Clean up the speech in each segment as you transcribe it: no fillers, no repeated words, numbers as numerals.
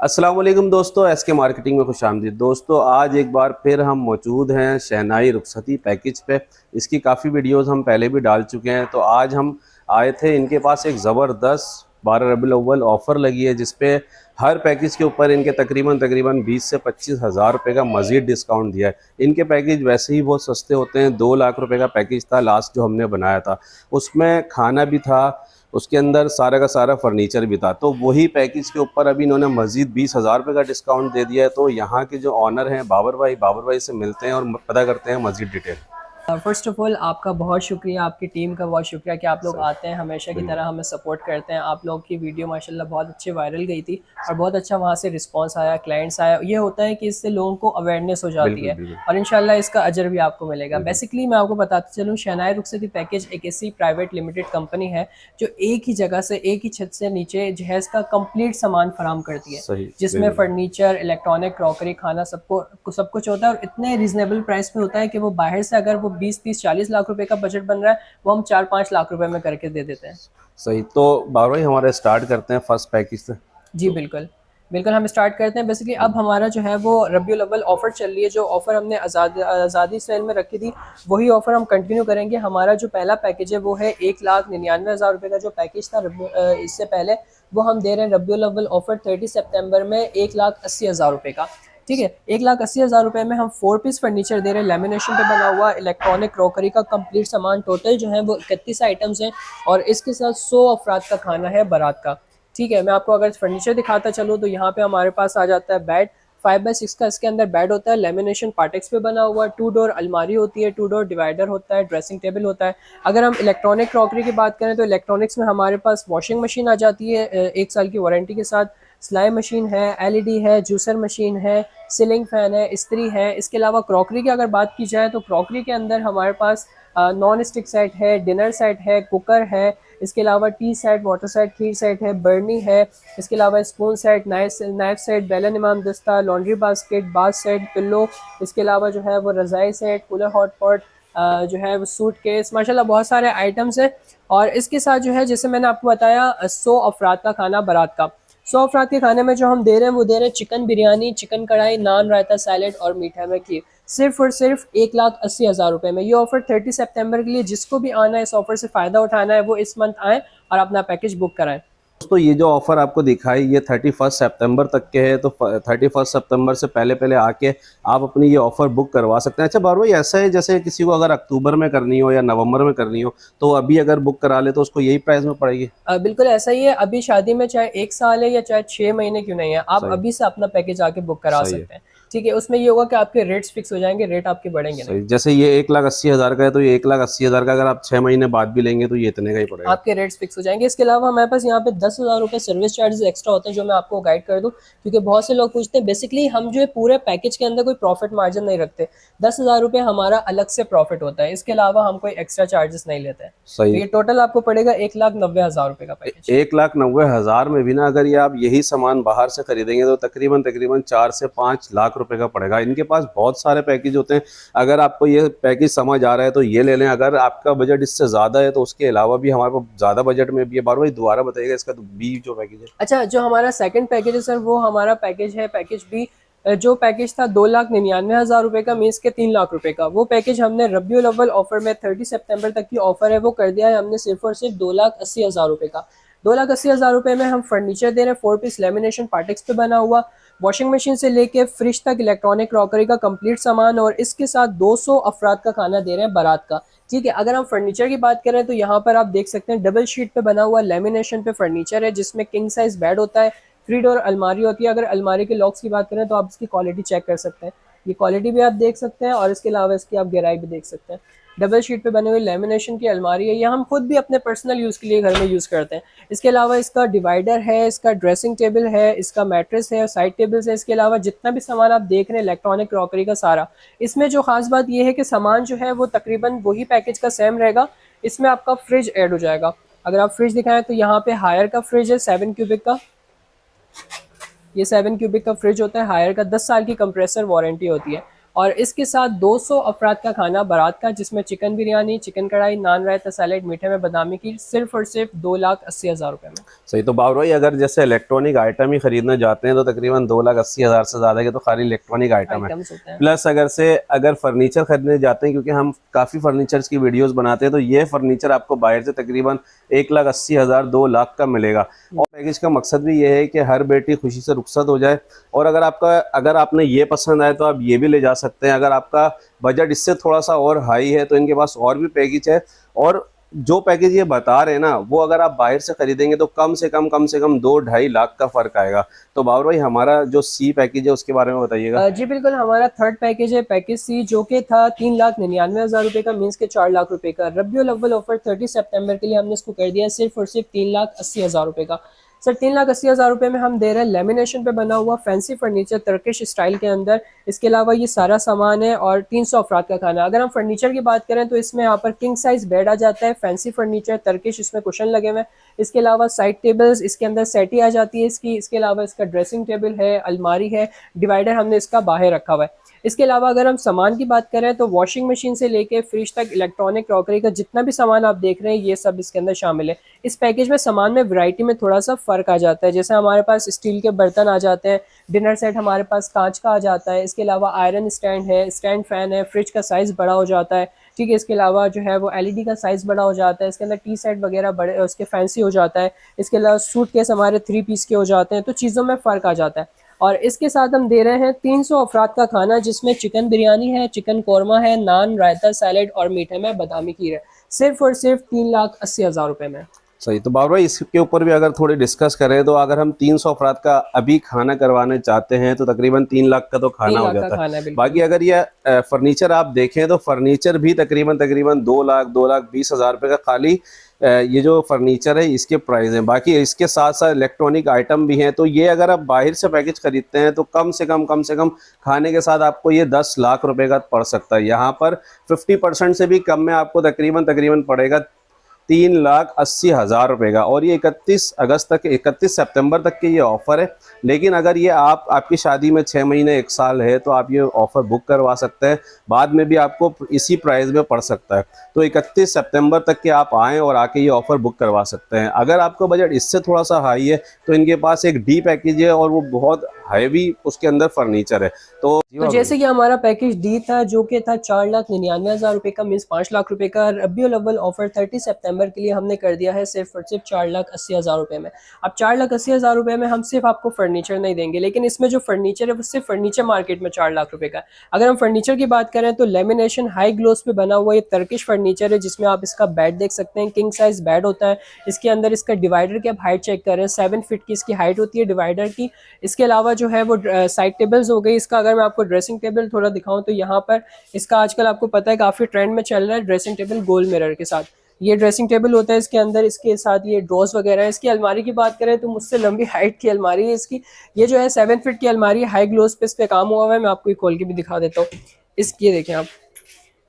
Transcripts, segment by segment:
अस्सलाम वालेकुम दोस्तों, एसके मार्केटिंग में खुशामदीद। दोस्तों आज एक बार फिर हम मौजूद हैं शहनाई रुखसती पैकेज पे। इसकी काफ़ी वीडियोस हम पहले भी डाल चुके हैं। तो आज हम आए थे, इनके पास एक ज़बरदस्त 12 रबीउल अव्वल ऑफ़र लगी है जिसपे हर पैकेज के ऊपर इनके तकरीबन 20 से 25 हज़ार रुपये का मज़ीद डिस्काउंट दिया है। इनके पैकेज वैसे ही बहुत सस्ते होते हैं। 2 लाख रुपए का पैकेज था लास्ट जो हमने बनाया था, उसमें खाना भी था, उसके अंदर सारा का सारा फर्नीचर भी था। तो वही पैकेज के ऊपर अभी इन्होंने मज़ीद 20 हज़ार रुपये का डिस्काउंट दे दिया है। तो यहाँ के जो ऑनर हैं बाबर भाई से मिलते हैं और पता करते हैं मज़ीद डिटेल। फ़र्स्ट ऑफ़ ऑल आपका बहुत शुक्रिया, आपकी टीम का बहुत शुक्रिया कि आप लोग आते हैं हमेशा की तरह हमें सपोर्ट करते हैं। आप लोग की वीडियो माशाल्लाह बहुत अच्छी वायरल गई थी और बहुत अच्छा वहाँ से रिस्पांस आया, क्लाइंट्स आया। ये होता है कि इससे लोगों को अवेयरनेस हो जाती बिल्कुल है बिल्कुल और इंशाल्लाह इसका अजर भी आपको मिलेगा। बिल्कुल। बेसिकली मैं आपको बताते चलूँ, शहनाई रुखसती पैकेज एक ऐसी प्राइवेट लिमिटेड कंपनी है जो एक ही जगह से, एक ही छत से नीचे जहेज़ का कंप्लीट सामान फराहम करती है, सही जिसमें बिल्कुल। फर्नीचर, इलेक्ट्रॉनिक, क्रॉकरी, खाना सब कुछ होता है और इतने रीज़नेबल प्राइस पे होता है कि वो बाहर से अगर वो 20-30-40 लाख रुपए का बजट बन रहा है, वो हम 4-5 लाख रुपए में करके दे देते हैं। सही। तो बाबर भाई हमारे स्टार्ट करते हैं फर्स्ट पैकेज से। जी तो बिल्कुल, बिल्कुल हम स्टार्ट करते हैं। बेसिकली अब हमारा जो है वो रबीउल अव्वल ऑफ़र चल रही है। जो ऑफ़र हमने आज़ादी सेल में रखी थी, वही ऑफ़र हम कंटिन्यू करेंगे। हमारा जो पहला पैकेज है वो है 1,99,000 रुपये का जो पैकेज था इससे पहले, वो हम दे रहे हैं रबीउल अव्वल ऑफ़र 30 सितंबर में 1,80,000 रुपये का। ठीक है, 1,80,000 रुपये में हम 4 पीस फर्नीचर दे रहे हैं, लेमिनेशन पे बना हुआ, इलेक्ट्रॉनिक, क्रॉकरी का कंप्लीट सामान। टोटल जो है वो 31 आइटम्स हैं और इसके साथ 100 अफराद का खाना है बारात का। ठीक है, मैं आपको अगर फर्नीचर दिखाता चलूँ तो यहाँ पे हमारे पास आ जाता है बेड, 5x6 का इसके अंदर बेड होता है, लेमिनेशन पार्टेक्स पे बना हुआ, 2 डोर अलमारी होती है, 2 डोर डिवाइडर होता है, ड्रेसिंग टेबल होता है। अगर हम इलेक्ट्रॉनिक क्रॉकरी की बात करें तो इलेक्ट्रॉनिक्स में हमारे पास वॉशिंग मशीन आ जाती है 1 साल की वारंटी के साथ, सिलाई मशीन है, एलईडी है, जूसर मशीन है, सीलिंग फैन है, इस्त्री है। इसके अलावा क्रॉकरी की अगर बात की जाए तो क्रॉकरी के अंदर हमारे पास नॉन स्टिक सेट है, डिनर सेट है, कुकर है, इसके अलावा टी सेट, वाटर सेट, खीर सेट है, बर्नी है, इसके अलावा स्पून सेट, नाइफ सेट, बेलन इमाम दस्ता, laundry basket, bath set, pillow, इसके अलावा जो है वो रज़ाई सेट, कूलर हॉट पॉट, जो है वो सूट केस, माशाल्लाह बहुत सारे आइटम्स हैं। और इसके साथ जो है, जैसे मैंने आपको बताया, 100 अफराद का खाना बारात का। 100 अफराद के खाने में जो हम दे रहे हैं वो दे रहे हैं चिकन बिरयानी, चिकन कढ़ाई, नान, रायता, सैलेड और मीठा में खीर, सिर्फ और सिर्फ 1,80,000 रुपये में। ये ऑफर 30 सितंबर के लिए, जिसको भी आना है इस ऑफर से फ़ायदा उठाना है, वो इस मंथ आए और अपना पैकेज बुक कराएं। दोस्तों ये जो ऑफर आपको दिखाई ये 31 सितंबर तक के है। तो 31 सितंबर से पहले पहले आके आप अपनी ये ऑफर बुक करवा सकते हैं। अच्छा बाबर भाई, ऐसा है जैसे किसी को अगर अक्टूबर में करनी हो या नवंबर में करनी हो तो अभी अगर बुक करा ले तो उसको यही प्राइस में पड़ेगी? बिल्कुल ऐसा ही है। अभी शादी में चाहे 1 साल है या चाहे 6 महीने क्यों नहीं है, आप सही अभी से अपना पैकेज आके बुक करा सही है। सकते हैं। ठीक है, उसमें ये होगा कि आपके रेट्स फिक्स हो जाएंगे, रेट आपके बढ़ेंगे नहीं। सही। जैसे ये 1,80,000 का है तो ये 1,80,000 का अगर आप 6 महीने बाद भी लेंगे तो ये इतने का ही पड़ेगा। आपके रेट्स फिक्स हो जाएंगे। इसके अलावा हमारे पास यहाँ पे 10,000 रुपये सर्विस चार्जेस एक्स्ट्रा होते हैं, जो मैं आपको गाइड कर दूँ, क्योंकि बहुत से लोग पूछते हैं। बेसिकली हम जो है पूरे पैकेज के अंदर कोई प्रॉफिट मार्जिन नहीं रखते। 10,000 रुपये हमारा अलग से प्रॉफिट होता है, इसके अलावा हम कोई एक्स्ट्रा चार्जेस नहीं लेते हैं। तो सही। ये टोटल आपको पड़ेगा 1,90,000 रुपये का पैकेज। 1,90,000 में भी ना अगर ये आप यही सामान बाहर से खरीदेंगे तो तकरीबन 4 से 5 लाख रुपए का पड़ेगा। इनके पास बहुत सारे पैकेज होते हैं। अगर आपको ये पैकेज समझ आ रहा है तो ये ले लें। अगर आपका बजट इससे ज़्यादा है तो उसके अलावा भी हमारे पास ज़्यादा बजट में भी है। बार भाई दोबारा बताइएगा इसका तो बी जो पैकेज है। अच्छा, जो हमारा सेकंड पैकेज है सर, वो हमारा पैकेज है पैकेज बी। जो पैकेज था 2,99,000 रुपये का, मीन्स के 3 लाख रुपए का, वो पैकेज हमने रबीउल अव्वल ऑफर में 30 सितंबर तक की ऑफर है वो कर दिया है हमने सिर्फ और सिर्फ 2,80,000 रुपये का। 2,80,000 रुपये में हम फर्नीचर दे रहे हैं, 4 पीस लेमिनेशन पार्टेक्स पे बना हुआ, वॉशिंग मशीन से लेके फ्रिज तक इलेक्ट्रॉनिक क्रॉकरी का कंप्लीट सामान, और इसके साथ 200 अफराद का खाना दे रहे हैं बारात का। ठीक है, अगर हम फर्नीचर की बात करें तो यहाँ पर आप देख सकते हैं डबल शीट पे बना हुआ लेमिनेशन पे फर्नीचर है, जिसमें किंग साइज बेड होता है, 3 डोर अलमारी होती है। अगर अलमारी के लॉक्स की बात करें तो आप इसकी क्वालिटी चेक कर सकते हैं, ये क्वालिटी भी आप देख सकते हैं और इसके अलावा इसकी आप गहराई भी देख सकते हैं। डबल शीट पे बनी हुई लेमिनेशन की अलमारी है, ये हम खुद भी अपने पर्सनल यूज़ के लिए घर में यूज़ करते हैं। इसके अलावा इसका डिवाइडर है, इसका ड्रेसिंग टेबल है, इसका मैट्रेस है, साइड टेबल्स है। इसके अलावा जितना भी सामान आप देख रहे हैं इलेक्ट्रॉनिक क्रॉकरी का सारा, इसमें जो खास बात यह है कि सामान जो है वो तकरीबन वही पैकेज का सेम रहेगा। इसमें आपका फ्रिज ऐड हो जाएगा। अगर आप फ्रिज दिखाएं तो यहाँ पे हायर का फ्रिज है 7 क्यूबिक का, ये 7 क्यूबिक का फ्रिज होता है हायर का, 10 साल की कंप्रेसर वारंटी होती है। और इसके साथ 200 अफराद का खाना बारात का, जिसमें चिकन बिरयानी, चिकन कढ़ाई, नान, रायता, सैलेड, मीठे में बादामी खीर, सिर्फ और सिर्फ 2,80,000 रुपये में। सही। तो बाबर भाई अगर जैसे इलेक्ट्रॉनिक आइटम ही खरीदने जाते हैं तो तकरीबन 2,80,000 से ज़्यादा के तो खाली इलेक्ट्रॉनिक आइटम है। आइटम्स होते हैं। प्लस अगर फर्नीचर खरीदने जाते हैं, क्योंकि हम काफ़ी फर्नीचर्स की वीडियोस बनाते हैं, तो ये फर्नीचर आपको बाहर से तकरीबन 1,80,000 2,00,000 का मिलेगा। और पैकेज का मकसद भी ये है कि हर बेटी खुशी से रुखसत हो जाए। और अगर आपने ये पसंद आए तो आप ये भी ले जा सकते हैं। अगर आपका बजट इससे थोड़ा सा और हाई है तो इनके पास और भी पैकेज है। और जो पैकेज ये बता रहे हैं ना, वो अगर आप बाहर से खरीदेंगे तो कम से कम 2-2.5 लाख का फ़र्क आएगा। तो बाबर भाई हमारा जो सी पैकेज है उसके बारे में बताइएगा। जी बिल्कुल, हमारा थर्ड पैकेज है पैकेज सी, जो कि था 3,99,000 रुपये का, मीन्स के 4 लाख रुपए का। रबियुल अव्वल ऑफर 30 सितंबर के लिए हमने इसको कर दिया सिर्फ और सिर्फ 3,80,000 रुपये का। सर 3,80,000 रुपये में हम दे रहे हैं लेमिनेशन पे बना हुआ फैंसी फर्नीचर तुर्किश स्टाइल के अंदर। इसके अलावा ये सारा सामान है और 300 अफराद का खाना। अगर हम फर्नीचर की बात करें तो इसमें यहाँ पर किंग साइज बेड आ जाता है, फैंसी फर्नीचर तुर्किश, इसमें कुशन लगे हुए हैं। इसके अलावा साइड टेबल्स, इसके अंदर सेटी आ जाती है इसकी। इसके अलावा इसका ड्रेसिंग टेबल है, अलमारी है, डिवाइडर हमने इसका बाहर रखा हुआ है। इसके अलावा अगर हम सामान की बात करें तो वॉशिंग मशीन से लेके फ्रिज तक, इलेक्ट्रॉनिक क्रॉकरी का जितना भी सामान आप देख रहे हैं ये सब इसके अंदर शामिल है। इस पैकेज में सामान में वैरायटी में थोड़ा सा फ़र्क आ जाता है। जैसे हमारे पास स्टील के बर्तन आ जाते हैं, डिनर सेट हमारे पास कांच का आ जाता है। इसके अलावा आयरन स्टैंड है, स्टैंड फैन है, फ्रिज का साइज़ बड़ा हो जाता है, ठीक है। इसके अलावा जो है वो एलईडी का साइज़ बड़ा हो जाता है। इसके अंदर टी सेट वगैरह बड़े उसके फैंसी हो जाता है। इसके अलावा सूट केस हमारे 3 पीस के हो जाते हैं। तो चीज़ों में फ़र्क आ जाता है। और इसके साथ हम दे रहे हैं 300 अफराद का खाना, जिसमें चिकन बिरयानी है, चिकन कौरमा है, नान, रायता, सैलेड और मीठे में बादामी खीर है, सिर्फ और सिर्फ 3,80,000 रुपये में। सही। तो बाबर भाई इसके ऊपर भी अगर थोड़ी डिस्कस करें तो अगर हम 300 अफराद का अभी खाना करवाने चाहते हैं तो तकरीबन 3 लाख का तो खाना हो जाता है। बाकी अगर ये फर्नीचर आप देखें तो फर्नीचर भी तकरीबन 2 लाख 2,20,000 रुपये का खाली ये जो फर्नीचर है इसके प्राइस हैं। बाकी इसके साथ साथ इलेक्ट्रॉनिक आइटम भी हैं। तो ये अगर आप बाहर से पैकेज खरीदते हैं तो कम से कम खाने के साथ आपको ये 10 लाख रुपए का पड़ सकता है। यहाँ पर 50% से भी कम में आपको तकरीबन पड़ेगा 3,80,000 रुपये का। और ये 31 सितंबर तक के ये ऑफ़र है। लेकिन अगर ये आपकी शादी में 6 महीने 1 साल है तो आप ये ऑफ़र बुक करवा सकते हैं, बाद में भी आपको इसी प्राइस में पड़ सकता है। तो 31 सितंबर तक के आप आएँ और आके ये ऑफ़र बुक करवा सकते हैं। अगर आपका बजट इससे थोड़ा सा हाई है तो इनके पास एक डी पैकेज है और वो बहुत हैवी उसके अंदर फर्नीचर है। तो जैसे कि हमारा पैकेज डी था जो कि था 4,99,000 रुपये का, मीन्स 5 लाख रुपए का। रबियुल अव्वल ऑफर 30 सितंबर के लिए हमने कर दिया है सिर्फ और सिर्फ 4,80,000 रुपये में। अब 4,80,000 रुपये में हम सिर्फ आपको फर्नीचर नहीं देंगे, लेकिन इसमें जो फर्नीचर है वो सिर्फ फर्नीचर मार्केट में 4 लाख रुपये का। अगर हम फर्नीचर की बात करें तो लेमिनेशन हाई ग्लोस पे बना हुआ ये तुर्किश फर्नीचर है, जिसमें आप इसका बेड देख सकते हैं, किंग साइज बेड होता है। इसके अंदर इसका डिवाइडर की आप हाइट चेक कर रहे हैं, 7 फीट की इसकी हाइट होती है डिवाइडर की। इसके अलावा जो है वो साइड टेबल्स हो गई। इसका अगर मैं आपको ड्रेसिंग टेबल थोड़ा दिखाऊं तो यहाँ पर इसका आजकल आपको पता है काफ़ी ट्रेंड में चल रहा है ड्रेसिंग टेबल गोल मिरर के साथ। ये ड्रेसिंग टेबल होता है, इसके अंदर इसके साथ ये ड्रॉज वगैरह है। इसकी अलमारी की बात करें तो मुझसे लंबी हाइट की अलमारी है इसकी। ये जो है 7 फीट की अलमारी है, हाई ग्लोस पे इस पे काम हुआ हुआ है। मैं आपको खोल के भी दिखा देता हूँ। इसकी देखें आप,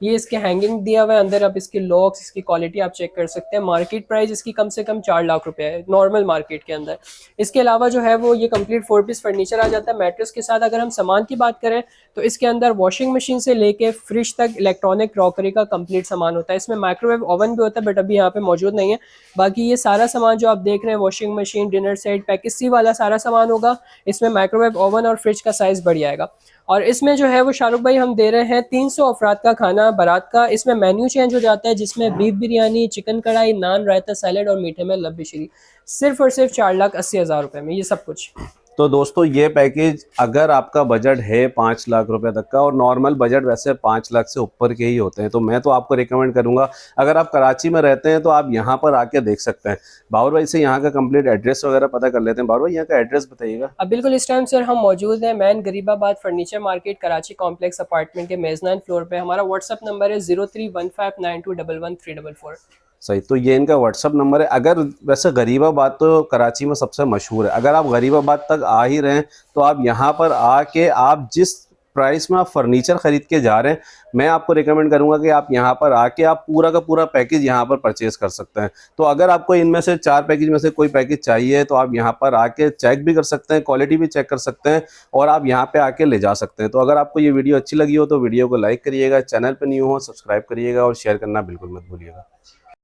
ये इसके हैंगिंग दिया हुआ है अंदर। आप इसके लॉक्स, इसकी क्वालिटी आप चेक कर सकते हैं। मार्केट प्राइस इसकी कम से कम 4 लाख रुपए है नॉर्मल मार्केट के अंदर। इसके अलावा जो है वो ये कंप्लीट 4 पीस फर्नीचर आ जाता है मैट्रेस के साथ। अगर हम सामान की बात करें तो इसके अंदर वॉशिंग मशीन से लेके फ्रिज तक इलेक्ट्रॉनिक क्रॉकरी का कंप्लीट सामान होता है। इसमें माइक्रोवेव ओवन भी होता है बट अभी यहाँ पे मौजूद नहीं है। बाकी ये सारा सामान जो आप देख रहे हैं, washing machine, dinner set, package C वाला सारा सामान होगा। इसमें माइक्रोवेव ओवन और फ्रिज का साइज बढ़ जाएगा। और इसमें जो है वो शाहरुख भाई हम दे रहे हैं 300 अफराद का खाना बारात का। इसमें मेन्यू चेंज हो जाता है, जिसमें बीफ बिरयानी, चिकन कढ़ाई, नान, रायता, सैलेड और मीठे में लब्बी शीरी, सिर्फ और सिर्फ 4,80,000 रुपये में ये सब कुछ। तो दोस्तों ये पैकेज अगर आपका बजट है 5 लाख रुपए तक का, और नॉर्मल बजट वैसे 5 लाख से ऊपर के ही होते हैं, तो मैं तो आपको रिकमेंड करूंगा अगर आप कराची में रहते हैं तो आप यहाँ पर आके देख सकते हैं। बाबर भाई से यहाँ का कंप्लीट एड्रेस वगैरह पता कर लेते हैं। बाबर भाई यहाँ का एड्रेस बताइएगा। अब बिल्कुल इस टाइम सर हम मौजूद हैं man Garibabad furniture market, Karachi complex apartment के मेजनाइन फ्लोर पे। हमारा व्हाट्सअप नंबर है 031592111344। सही। तो ये इनका व्हाट्सअप नंबर है। अगर वैसे गरीबाबाद तो कराची में सबसे मशहूर है, अगर आप गरीबाबाद तक आ ही रहे हैं तो आप यहाँ पर आके आप जिस प्राइस में आप फर्नीचर खरीद के जा रहे हैं, मैं आपको रिकमेंड करूंगा कि आप यहाँ पर आके आप पूरा का पूरा पैकेज यहाँ पर परचेज कर सकते हैं। तो अगर आपको इनमें से 4 पैकेज में से कोई पैकेज चाहिए तो आप यहाँ पर आके चेक भी कर सकते हैं, क्वालिटी भी चेक कर सकते हैं और आप यहाँ पे आके ले जा सकते हैं। तो अगर आपको ये वीडियो अच्छी लगी हो तो वीडियो को लाइक करिएगा, चैनल पर न्यू हो सब्सक्राइब करिएगा और शेयर करना बिल्कुल मत भूलिएगा।